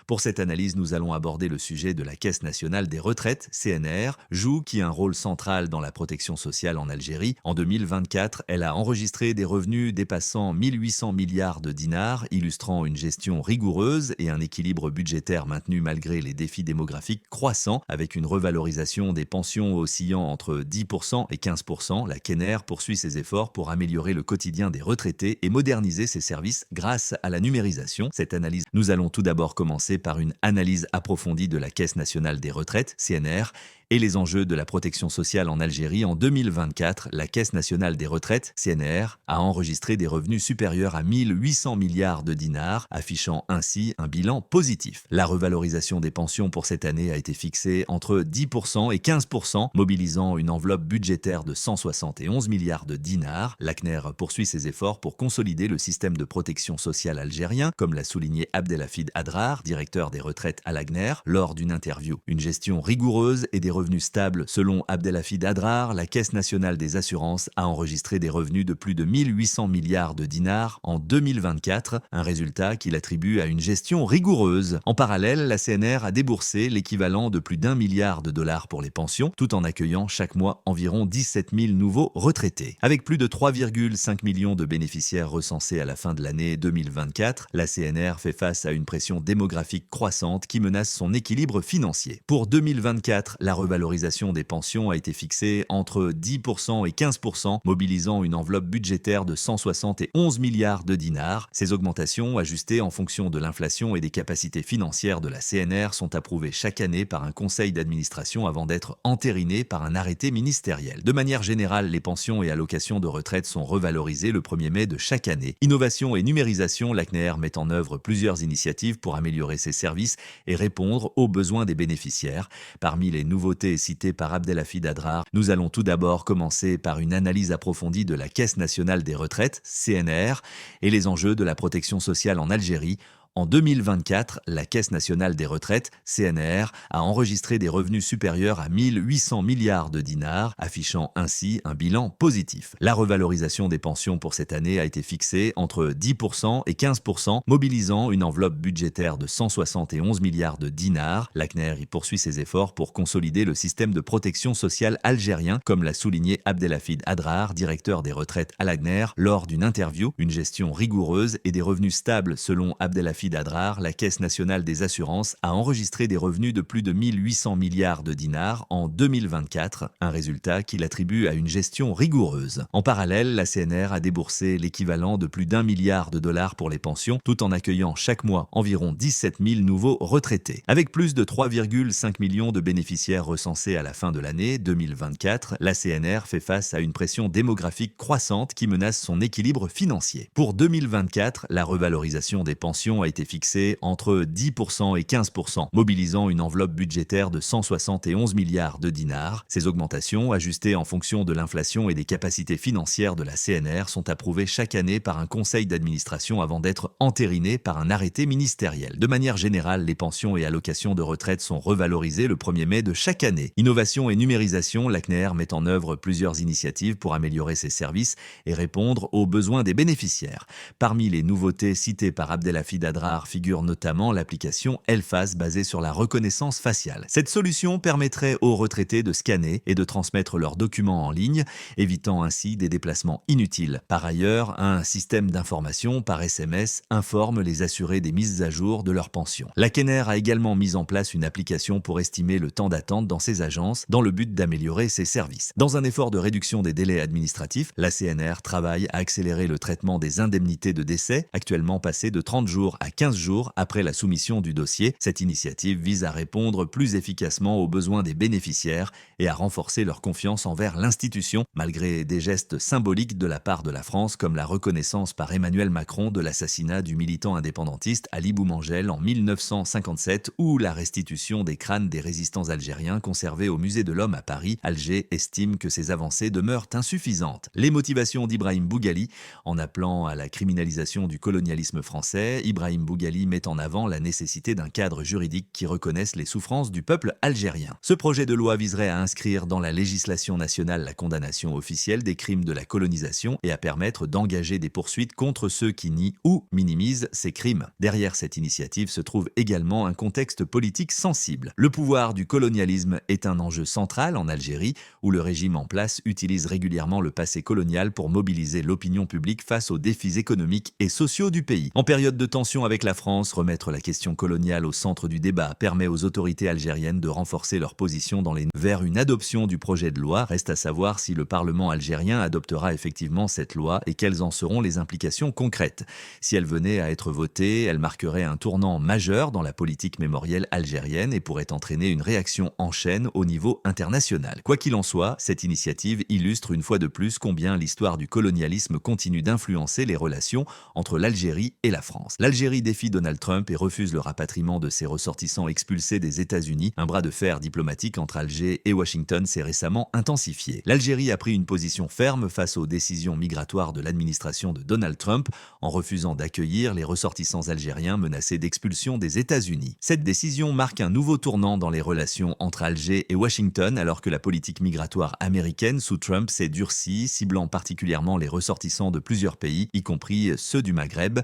Pour cette analyse, nous allons aborder le sujet de la Caisse nationale des retraites, CNR, qui a un rôle central dans la protection sociale en Algérie. En 2024, elle a enregistré des revenus dépassant 1800 milliards de dinars, illustrant une gestion rigoureuse et un équilibre budgétaire maintenu malgré les défis démographiques croissants, avec une revalorisation des pensions oscillant entre 10% et 15%. La CNR poursuit ses efforts pour améliorer le quotidien des retraités et moderniser ses services grâce à la numérisation. Cette analyse, nous allons tout d'abord commencer par une analyse approfondie de la Caisse nationale des retraites, CNR, et les enjeux de la protection sociale en Algérie. En 2024, la Caisse nationale des retraites, CNR, a enregistré des revenus supérieurs à 1800 milliards de dinars, affichant ainsi un bilan positif. La revalorisation des pensions pour cette année a été fixée entre 10% et 15%, mobilisant une enveloppe budgétaire de 171 milliards de dinars. La CNR poursuit ses efforts pour consolider le système de protection sociale algérien, comme l'a souligné Abdelhafid Adrar, directeur des retraites à la CNR, lors d'une interview. Une gestion rigoureuse et des revenus stables. Selon Abdelhafid Adrar, la Caisse nationale des assurances a enregistré des revenus de plus de 1800 milliards de dinars en 2024, un résultat qu'il attribue à une gestion rigoureuse. En parallèle, la CNR a déboursé l'équivalent de plus d'1 milliard de dollars pour les pensions, tout en accueillant chaque mois environ 17 000 nouveaux retraités. Avec plus de 3,5 millions de bénéficiaires recensés à la fin de l'année 2024, la CNR fait face à une pression démographique croissante qui menace son équilibre financier. Pour 2024, la revalorisation des pensions a été fixée entre 10% et 15%, mobilisant une enveloppe budgétaire de 171 milliards de dinars. Ces augmentations, ajustées en fonction de l'inflation et des capacités financières de la CNR, sont approuvées chaque année par un conseil d'administration avant d'être entérinées par un arrêté ministériel. De manière générale, les pensions et allocations de retraite sont revalorisées le 1er mai de chaque année. Innovation et numérisation, la CNR met en œuvre plusieurs initiatives pour améliorer ses services et répondre aux besoins des bénéficiaires. Parmi les nouveautés citées par Abdelhafid Adrar, nous allons tout d'abord commencer par une analyse approfondie de la Caisse nationale des retraites, CNR, et les enjeux de la protection sociale en Algérie. En 2024, la Caisse nationale des retraites, CNR, a enregistré des revenus supérieurs à 1800 milliards de dinars, affichant ainsi un bilan positif. La revalorisation des pensions pour cette année a été fixée entre 10% et 15%, mobilisant une enveloppe budgétaire de 171 milliards de dinars. La CNR y poursuit ses efforts pour consolider le système de protection sociale algérien, comme l'a souligné Abdelhafid Adrar, directeur des retraites à la CNR, lors d'une interview. Une gestion rigoureuse et des revenus stables selon Abdelhafid Adrar, la Caisse nationale des assurances a enregistré des revenus de plus de 1800 milliards de dinars en 2024, un résultat qu'il attribue à une gestion rigoureuse. En parallèle, la CNR a déboursé l'équivalent de plus d'1 milliard de dollars pour les pensions, tout en accueillant chaque mois environ 17 000 nouveaux retraités. Avec plus de 3,5 millions de bénéficiaires recensés à la fin de l'année 2024, la CNR fait face à une pression démographique croissante qui menace son équilibre financier. Pour 2024, la revalorisation des pensions a été fixée entre 10% et 15%, mobilisant une enveloppe budgétaire de 171 milliards de dinars. Ces augmentations, ajustées en fonction de l'inflation et des capacités financières de la CNR, sont approuvées chaque année par un conseil d'administration avant d'être entérinées par un arrêté ministériel. De manière générale, les pensions et allocations de retraite sont revalorisées le 1er mai de chaque année. Innovation et numérisation, la CNR met en œuvre plusieurs initiatives pour améliorer ses services et répondre aux besoins des bénéficiaires. Parmi les nouveautés citées par Abdelhafid Adrar figure notamment l'application Elfas basée sur la reconnaissance faciale. Cette solution permettrait aux retraités de scanner et de transmettre leurs documents en ligne, évitant ainsi des déplacements inutiles. Par ailleurs, un système d'information par SMS informe les assurés des mises à jour de leur pension. La CNR a également mis en place une application pour estimer le temps d'attente dans ses agences dans le but d'améliorer ses services. Dans un effort de réduction des délais administratifs, la CNR travaille à accélérer le traitement des indemnités de décès, actuellement passées de 30 jours à 15 jours après la soumission du dossier. Cette initiative vise à répondre plus efficacement aux besoins des bénéficiaires et à renforcer leur confiance envers l'institution, malgré des gestes symboliques de la part de la France, comme la reconnaissance par Emmanuel Macron de l'assassinat du militant indépendantiste Ali Boumangel en 1957 ou la restitution des crânes des résistants algériens conservés au Musée de l'Homme à Paris. Alger estime que ces avancées demeurent insuffisantes. Les motivations d'Ibrahim Boughali, en appelant à la criminalisation du colonialisme français, Ibrahim Karim Bougali met en avant la nécessité d'un cadre juridique qui reconnaisse les souffrances du peuple algérien. Ce projet de loi viserait à inscrire dans la législation nationale la condamnation officielle des crimes de la colonisation et à permettre d'engager des poursuites contre ceux qui nient ou minimisent ces crimes. Derrière cette initiative se trouve également un contexte politique sensible. Le pouvoir du colonialisme est un enjeu central en Algérie, où le régime en place utilise régulièrement le passé colonial pour mobiliser l'opinion publique face aux défis économiques et sociaux du pays. En période de tension avec la France, remettre la question coloniale au centre du débat permet aux autorités algériennes de renforcer leur position vers une adoption du projet de loi. Reste à savoir si le Parlement algérien adoptera effectivement cette loi et quelles en seront les implications concrètes. Si elle venait à être votée, elle marquerait un tournant majeur dans la politique mémorielle algérienne et pourrait entraîner une réaction en chaîne au niveau international. Quoi qu'il en soit, cette initiative illustre une fois de plus combien l'histoire du colonialisme continue d'influencer les relations entre l'Algérie et la France. L'Algérie défie Donald Trump et refuse le rapatriement de ses ressortissants expulsés des États-Unis. Un bras de fer diplomatique entre Alger et Washington s'est récemment intensifié. L'Algérie a pris une position ferme face aux décisions migratoires de l'administration de Donald Trump en refusant d'accueillir les ressortissants algériens menacés d'expulsion des États-Unis. Cette décision marque un nouveau tournant dans les relations entre Alger et Washington alors que la politique migratoire américaine sous Trump s'est durcie, ciblant particulièrement les ressortissants de plusieurs pays, y compris ceux du Maghreb.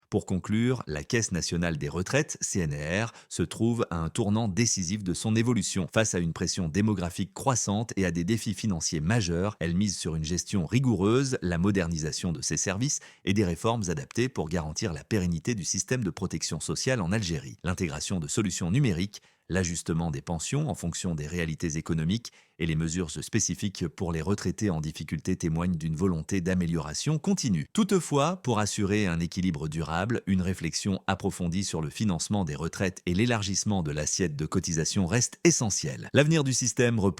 Pour conclure, la Caisse nationale des retraites, CNR, se trouve à un tournant décisif de son évolution. Face à une pression démographique croissante et à des défis financiers majeurs, elle mise sur une gestion rigoureuse, la modernisation de ses services et des réformes adaptées pour garantir la pérennité du système de protection sociale en Algérie. L'intégration de solutions numériques, l'ajustement des pensions en fonction des réalités économiques et les mesures spécifiques pour les retraités en difficulté témoignent d'une volonté d'amélioration continue. Toutefois, pour assurer un équilibre durable, une réflexion approfondie sur le financement des retraites et l'élargissement de l'assiette de cotisation reste essentielle. L'avenir du système repose